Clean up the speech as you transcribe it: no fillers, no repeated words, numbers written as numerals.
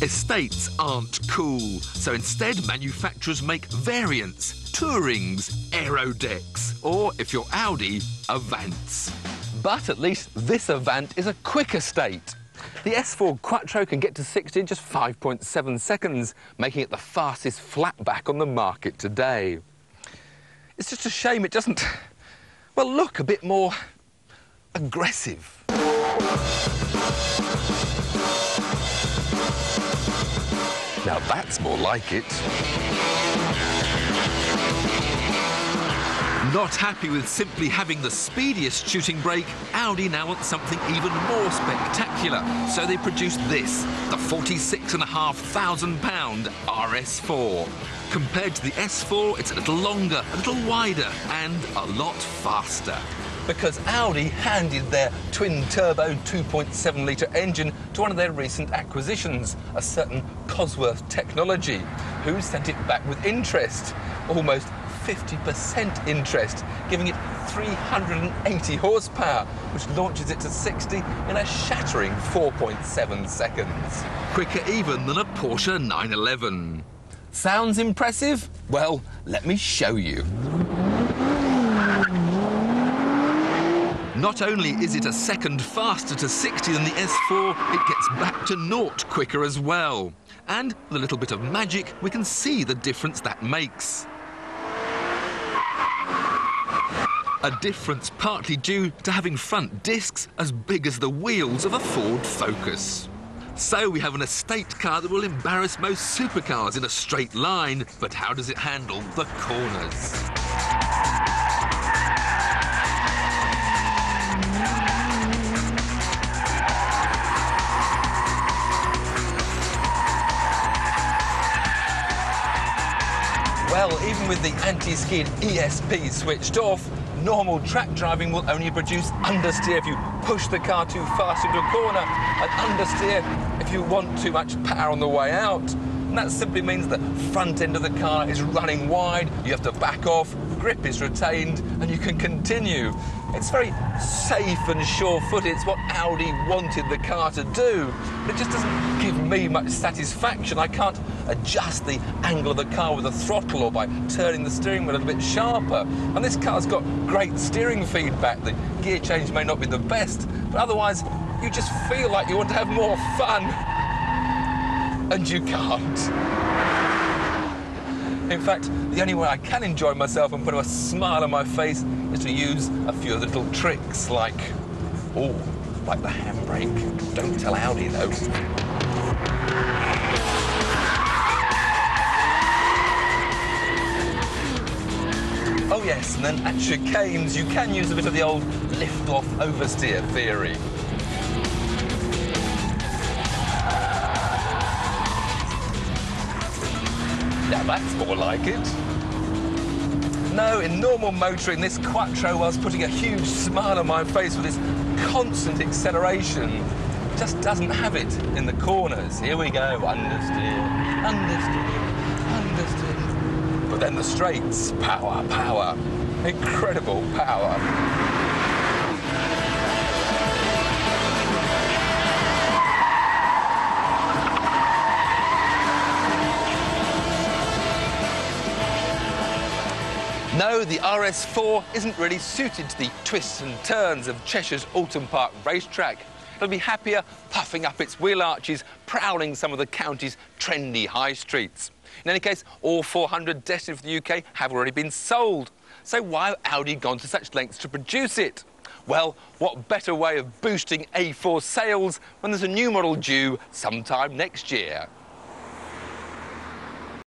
Estates aren't cool, so instead manufacturers make variants, Tourings, Aero Decks, or, if you're Audi, Avants. But at least this Avant is a quick estate. The S4 Quattro can get to 60 in just 5.7 seconds, making it the fastest flatback on the market today. It's just a shame it doesn't, well, look a bit more aggressive. Now that's more like it. Not happy with simply having the speediest shooting brake, Audi now wants something even more spectacular. So they produced this, the £46,500 RS4. Compared to the S4, it's a little longer, a little wider, and a lot faster. Because Audi handed their twin-turbo 2.7-litre engine to one of their recent acquisitions, a certain Cosworth Technology, who sent it back with interest, almost 50% interest, giving it 380 horsepower, which launches it to 60 in a shattering 4.7 seconds. Quicker even than a Porsche 911. Sounds impressive? Well, let me show you. Not only is it a second faster to 60 than the S4, it gets back to 0 quicker as well. And with a little bit of magic, we can see the difference that makes. A difference partly due to having front discs as big as the wheels of a Ford Focus. So we have an estate car that will embarrass most supercars in a straight line, but how does it handle the corners? Well, even with the anti-skid ESP switched off, normal track driving will only produce understeer if you push the car too fast into a corner, and understeer if you want too much power on the way out. And that simply means the front end of the car is running wide, you have to back off, grip is retained, and you can continue. It's very safe and sure-footed. It's what Audi wanted the car to do. But it just doesn't give me much satisfaction. I can't adjust the angle of the car with a throttle or by turning the steering wheel a little bit sharper. And this car's got great steering feedback. The gear change may not be the best, but otherwise you just feel like you want to have more fun. And you can't. In fact, the only way I can enjoy myself and put a smile on my face is to use a few of the little tricks, like the handbrake. Don't tell Audi, though. Oh yes, and then at chicanes you can use a bit of the old lift-off oversteer theory. Now that's more like it. No, in normal motoring, this Quattro, whilst putting a huge smile on my face with this constant acceleration, just doesn't have it in the corners. Here we go, understeer, understeer, understeer. But then the straights, power, power, incredible power. No, the RS4 isn't really suited to the twists and turns of Cheshire's Alton Park racetrack. It'll be happier puffing up its wheel arches, prowling some of the county's trendy high streets. In any case, all 400 destined for the UK have already been sold. So why have Audi gone to such lengths to produce it? Well, what better way of boosting A4 sales when there's a new model due sometime next year?